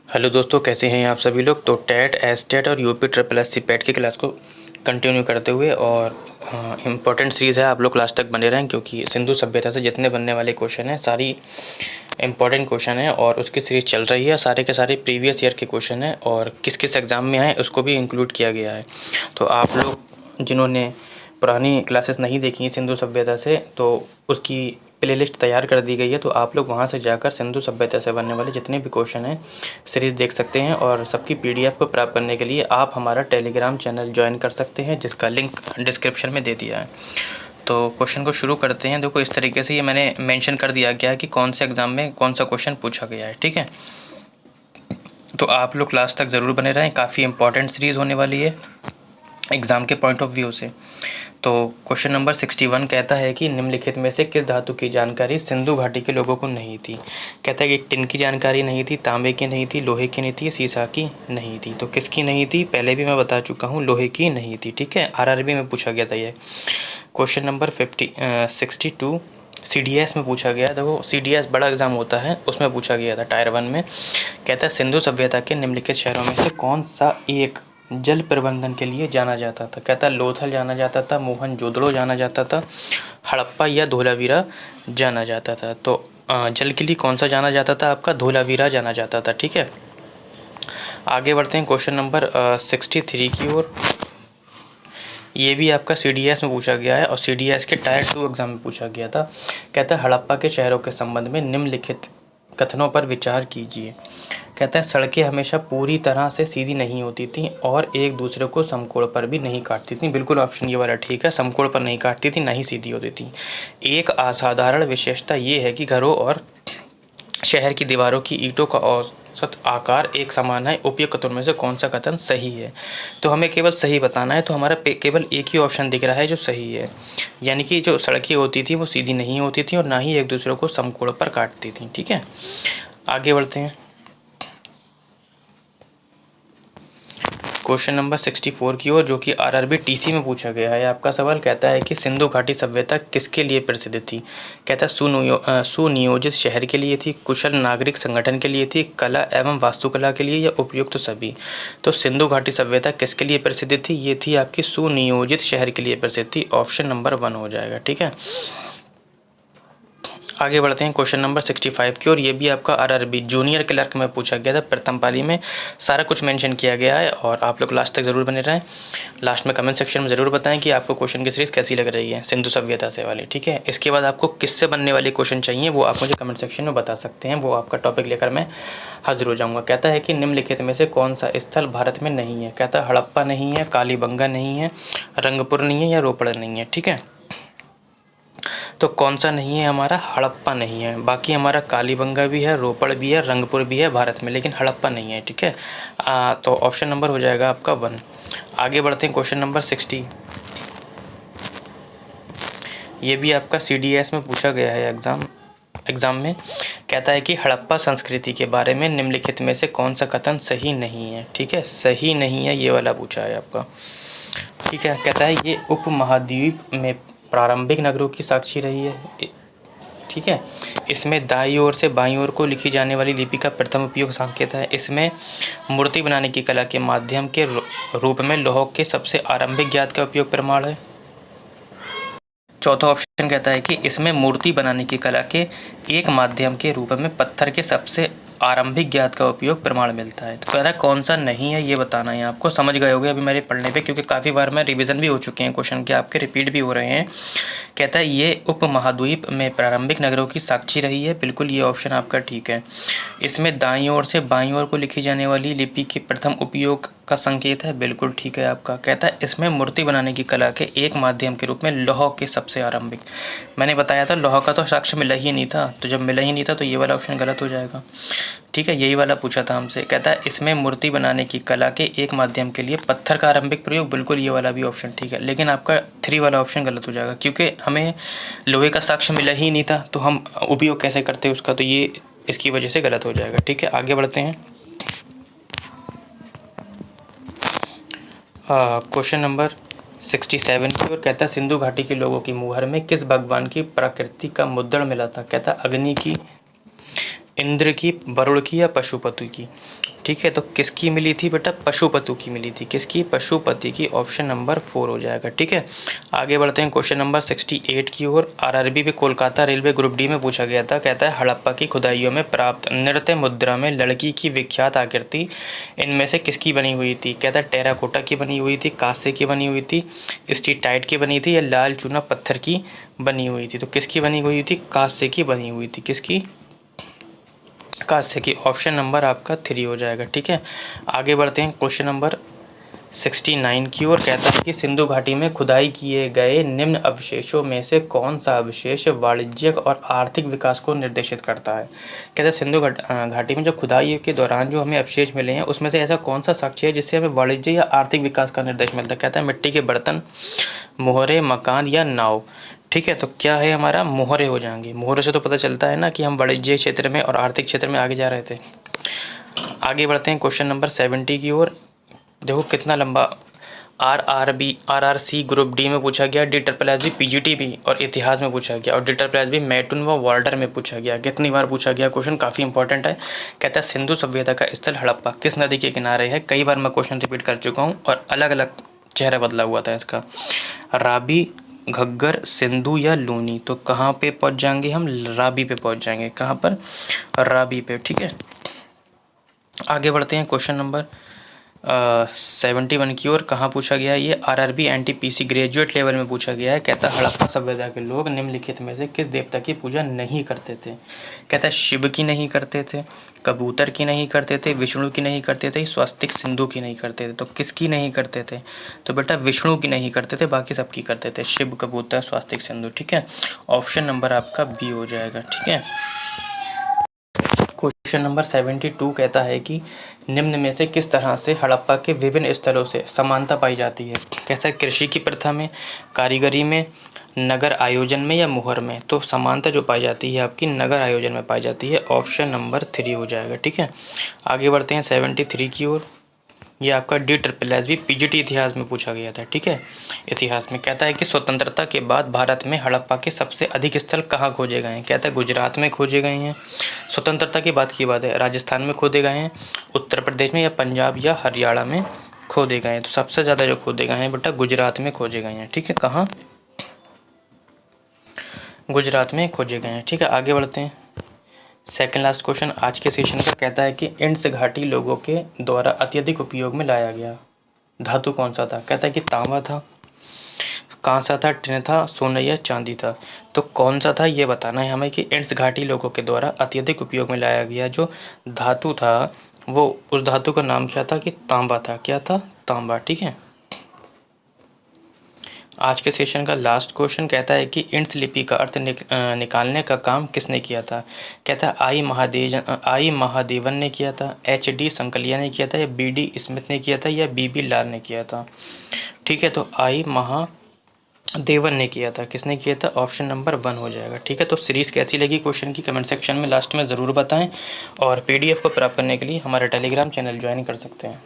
Hello दोस्तों, कैसे हैं आप सभी लोग। तो टेट एस्टेट और UP triple S C PET की क्लास को कंटिन्यू करते हुए और इम्पोर्टेंट सीरीज़ है, आप लोग क्लास तक बने रहें क्योंकि सिंधु सभ्यता से जितने बनने वाले क्वेश्चन हैं सारी इम्पोर्टेंट क्वेश्चन हैं और उसकी सीरीज़ चल रही है। सारे के सारे प्रीवियस ईयर के क्वेश्चन हैं और किस किस एग्ज़ाम में आए उसको भी इंक्लूड किया गया है। तो आप लोग जिन्होंने पुरानी क्लासेस नहीं देखी सिंधु सभ्यता से, तो उसकी प्लेलिस्ट तैयार कर दी गई है। तो आप लोग वहां से जाकर सिंधु सभ्यता से बनने वाले जितने भी क्वेश्चन हैं सीरीज़ देख सकते हैं और सबकी पीडीएफ को प्राप्त करने के लिए आप हमारा टेलीग्राम चैनल ज्वाइन कर सकते हैं, जिसका लिंक डिस्क्रिप्शन में दे दिया है। तो क्वेश्चन को शुरू करते हैं। देखो, इस तरीके से ये मैंने मेंशन कर दिया गया है कि कौन से एग्ज़ाम में कौन सा क्वेश्चन पूछा गया है। ठीक है, तो आप लोग क्लास तक ज़रूर बने रहें, काफ़ी इंपॉर्टेंट सीरीज़ होने वाली है एग्ज़ाम के पॉइंट ऑफ व्यू से। तो क्वेश्चन नंबर 61 कहता है कि निम्नलिखित में से किस धातु की जानकारी सिंधु घाटी के लोगों को नहीं थी। कहता है कि टिन की जानकारी नहीं थी, तांबे की नहीं थी, लोहे की नहीं थी, सीसा की नहीं थी। तो किसकी नहीं थी, पहले भी मैं बता चुका हूँ, लोहे की नहीं थी। ठीक है, आरआरबी में पूछा गया था ये। क्वेश्चन नंबर 62 CDS में पूछा गया। देखो, CDS बड़ा एग्जाम होता है, उसमें पूछा गया था टायर 1 में। कहता है सिंधु सभ्यता के निम्नलिखित शहरों में से कौन सा एक जल प्रबंधन के लिए जाना जाता था। कहता है लोथल जाना जाता था, मोहनजोदड़ो जाना जाता था, हड़प्पा या धोलावीरा जाना जाता था। तो जल के लिए कौन सा जाना जाता था, आपका धोलावीरा जाना जाता था। ठीक है, आगे बढ़ते हैं क्वेश्चन नंबर 63 की ओर। ये भी आपका CDS में पूछा गया है और CDS के टायर 2 एग्जाम में पूछा गया था। कहता है हड़प्पा के शहरों के संबंध में निम्नलिखित कथनों पर विचार कीजिए। कहता है सड़कें हमेशा पूरी तरह से सीधी नहीं होती थी और एक दूसरे को समकोण पर भी नहीं काटती थी। बिल्कुल ऑप्शन ये वाला ठीक है, समकोण पर नहीं काटती थी, ना ही सीधी होती थी। एक असाधारण विशेषता ये है कि घरों और शहर की दीवारों की ईंटों का औसत आकार एक समान है। उपयुक्त कथनों में से कौन सा कथन सही है। तो हमें केवल सही बताना है, तो हमारा केवल एक ही ऑप्शन दिख रहा है जो सही है, यानी कि जो सड़कें होती थी वो सीधी नहीं होती थी और ना ही एक दूसरे को समकोण पर काटती थी। ठीक है, आगे बढ़ते हैं क्वेश्चन नंबर 64 की ओर, जो कि आरआरबी टीसी में पूछा गया है। आपका सवाल कहता है कि सिंधु घाटी सभ्यता किसके लिए प्रसिद्ध थी। कहता है सुनियोजित शहर के लिए थी, कुशल नागरिक संगठन के लिए थी, कला एवं वास्तुकला के लिए, या उपयुक्त सभी। तो सिंधु घाटी सभ्यता किसके लिए प्रसिद्ध थी, ये थी आपकी सुनियोजित शहर के लिए प्रसिद्ध थी। ऑप्शन नंबर 1 हो जाएगा। ठीक है, आगे बढ़ते हैं क्वेश्चन नंबर 65 की ओर। ये भी आपका आरआरबी जूनियर क्लर्क में पूछा गया था, प्रथम पाली में। सारा कुछ मेंशन किया गया है और आप लोग लास्ट तक ज़रूर बने रहें। लास्ट में कमेंट सेक्शन में ज़रूर बताएं कि आपको क्वेश्चन की सीरीज़ कैसी लग रही है सिंधु सभ्यता से वाली। ठीक है, इसके बाद आपको किससे बनने वाले क्वेश्चन चाहिए वो आप मुझे कमेंट सेक्शन में बता सकते हैं, वो आपका टॉपिक लेकर मैं हाजिर हो जाऊँगा। कहता है कि निम्नलिखित में से कौन सा स्थल भारत में नहीं है। कहता है हड़प्पा नहीं है, कालीबंगा नहीं है, रंगपुर नहीं है, या रोपड़ नहीं है। ठीक है, तो कौन सा नहीं है, हमारा हड़प्पा नहीं है। बाकी हमारा कालीबंगा भी है, रोपड़ भी है, रंगपुर भी है भारत में, लेकिन हड़प्पा नहीं है। ठीक है, तो ऑप्शन नंबर हो जाएगा आपका 1। आगे बढ़ते हैं क्वेश्चन नंबर 60। ये भी आपका CDS में पूछा गया है एग्ज़ाम में। कहता है कि हड़प्पा संस्कृति के बारे में निम्नलिखित में से कौन सा कथन सही नहीं है। ठीक है, सही नहीं है ये वाला पूछा है आपका। ठीक है, कहता है ये उपमहाद्वीप में प्रारंभिक नगरों की साक्षी रही है। ठीक है, इसमें दाईं ओर से बाईं ओर को लिखी जाने वाली लिपि का प्रथम उपयोग संकेत है। इसमें मूर्ति बनाने की कला के माध्यम के रूप में लौह के सबसे आरंभिक ज्ञात का उपयोग प्रमाण है। चौथा ऑप्शन कहता है कि इसमें मूर्ति बनाने की कला के एक माध्यम के रूप में पत्थर के सबसे आरंभिक ज्ञात का उपयोग प्रमाण मिलता है। तो कह रहा है कौन सा नहीं है ये बताना है आपको। समझ गए होगे अभी मेरे पढ़ने पे, क्योंकि काफ़ी बार मैं रिवीजन भी हो चुके हैं क्वेश्चन के, आपके रिपीट भी हो रहे हैं। कहता है ये उपमहाद्वीप में प्रारंभिक नगरों की साक्षी रही है। बिल्कुल ये ऑप्शन आपका ठीक है। इसमें दाईं ओर से बाईं ओर को लिखी जाने वाली लिपि के प्रथम उपयोग का संकेत है। बिल्कुल ठीक है आपका। कहता है इसमें मूर्ति बनाने की कला के एक माध्यम के रूप में लौह के सबसे आरंभिक। मैंने बताया था लौह का तो साक्ष्य मिला ही नहीं था, तो जब मिला ही नहीं था तो ये वाला ऑप्शन गलत हो जाएगा। ठीक है, यही वाला पूछा था हमसे। कहता है इसमें मूर्ति बनाने की कला के एक माध्यम के लिए पत्थर का आरंभिक प्रयोग। बिल्कुल ये वाला भी ऑप्शन ठीक है, लेकिन आपका 3 वाला ऑप्शन गलत हो जाएगा, क्योंकि हमें लोहे का साक्ष्य मिला ही नहीं था तो हम उपयोग कैसे करते उसका, तो ये इसकी वजह से गलत हो जाएगा। ठीक है, आगे बढ़ते हैं क्वेश्चन नंबर 67 की ओर। कहता है सिंधु घाटी के लोगों की मुहर में किस भगवान की प्रकृति का मुद्रण मिला था। कहता है अग्नि की, इंद्र की, वरुण की या पशुपति की? ठीक है, तो किसकी मिली थी बेटा? पशुपति की मिली थी। किसकी? पशुपति की। ऑप्शन नंबर 4 हो जाएगा। ठीक है, आगे बढ़ते हैं क्वेश्चन नंबर 68 की ओर। आरआरबी पे कोलकाता रेलवे ग्रुप डी में पूछा गया था। कहता है हड़प्पा की खुदाइयों में प्राप्त नृत्य मुद्रा में लड़की की विख्यात आकृति इनमें से किसकी बनी हुई थी? कहता है टेराकोटा की बनी हुई थी, कांस्य की बनी हुई थी, स्टीटाइट की बनी थी या लाल चूना पत्थर की बनी हुई थी? तो किसकी बनी हुई थी? कांस्य की बनी हुई थी। किसकी? कांस्य की। ऑप्शन नंबर आपका 3 हो जाएगा। ठीक है, आगे बढ़ते हैं क्वेश्चन नंबर 69 की ओर। कहता है कि सिंधु घाटी में खुदाई किए गए निम्न अवशेषों में से कौन सा अवशेष वाणिज्यिक और आर्थिक विकास को निर्देशित करता है? कहता है सिंधु घाटी में जो खुदाई के दौरान जो हमें अवशेष मिले हैं उसमें से ऐसा कौन सा साक्ष्य है जिससे हमें वाणिज्य या आर्थिक विकास का निर्देश मिलता है? कहता है मिट्टी के बर्तन, मोहरे, मकान या नाव। ठीक है, तो क्या है हमारा? मोहरे हो जाएंगे। मोहरे से तो पता चलता है ना कि हम वाणिज्य क्षेत्र में और आर्थिक क्षेत्र में आगे जा रहे थे। आगे बढ़ते हैं क्वेश्चन नंबर 70 की ओर। देखो कितना लंबा। आरआरसी ग्रुप डी में पूछा गया, DSSB PGT भी और इतिहास में पूछा गया, और DSSB मैटून व वाल्डर में पूछा गया। कितनी बार पूछा गया क्वेश्चन, काफ़ी इंपॉर्टेंट है। कहता है सिंधु सभ्यता का स्थल हड़प्पा किस नदी के किनारे है? कई बार मैं क्वेश्चन रिपीट कर चुका हूँ और अलग अलग चेहरा बदला हुआ था इसका। रावी, घग्गर, सिंधु या लूनी? तो कहाँ पे पहुँच जाएंगे हम? रावी पे पहुँच जाएंगे। कहाँ पर? रावी पे। ठीक है, आगे बढ़ते हैं क्वेश्चन नंबर 71 की ओर। कहाँ पूछा गया है ये? आरआरबी NTPC ग्रेजुएट लेवल में पूछा गया है। कहता है हड़प्पा सभ्यता के लोग निम्नलिखित में से किस देवता की पूजा नहीं करते थे? कहता है शिव की नहीं करते थे, कबूतर की नहीं करते थे, विष्णु की नहीं करते थे, स्वस्तिक सिंधु की नहीं करते थे। तो किसकी नहीं करते थे? तो बेटा विष्णु की नहीं करते थे, बाकी सबकी करते थे, शिव, कबूतर, स्वस्तिक, सिंधु। ठीक है, ऑप्शन नंबर आपका बी हो जाएगा। ठीक है, क्वेश्चन नंबर 72 कहता है कि निम्न में से किस तरह से हड़प्पा के विभिन्न स्थलों से समानता पाई जाती है? कैसा? कृषि की प्रथा में, कारीगरी में, नगर आयोजन में या मुहर में? तो समानता जो पाई जाती है आपकी नगर आयोजन में पाई जाती है। ऑप्शन नंबर 3 हो जाएगा। ठीक है, आगे बढ़ते हैं 73 की ओर। ये आपका DSSB PGT इतिहास में पूछा गया था। ठीक है, इतिहास में कहता है कि स्वतंत्रता के बाद भारत में हड़प्पा के सबसे अधिक स्थल कहाँ खोजे गए हैं? कहता है गुजरात में खोजे गए हैं। स्वतंत्रता की बात है, राजस्थान में खोदे गए हैं, उत्तर प्रदेश में या पंजाब या हरियाणा में खोदे गए हैं? तो सबसे ज़्यादा जो खोदे गए हैं बेटा गुजरात में खोजे गए हैं। ठीक है, कहाँ? गुजरात में खोजे गए हैं। ठीक है, आगे बढ़ते हैं। सेकंड लास्ट क्वेश्चन आज के सेशन का कहता है कि इंड्स घाटी लोगों के द्वारा अत्यधिक उपयोग में लाया गया धातु कौन सा था? कहता है कि तांबा था, कांसा था, टिन था, सोना या चांदी था? तो कौन सा था ये बताना है हमें कि इंड्स घाटी लोगों के द्वारा अत्यधिक उपयोग में लाया गया जो धातु था वो, उस धातु का नाम क्या था? कि तांबा था। क्या था? तांबा। ठीक है, आज के सेशन का लास्ट क्वेश्चन कहता है कि इंड्स लिपि का अर्थ निकालने का काम किसने किया था? कहता है आई महादेवन ने किया था, HD संकलिया ने किया था, या BD स्मिथ ने किया था, या BB लाल ने किया था? ठीक है, तो आई महादेवन ने किया था। किसने किया था? ऑप्शन नंबर 1 हो जाएगा। ठीक है, तो सीरीज़ कैसी लगी क्वेश्चन की कमेंट सेक्शन में लास्ट में ज़रूर बताएं, और PDF को प्राप्त करने के लिए हमारा टेलीग्राम चैनल ज्वाइन कर सकते हैं।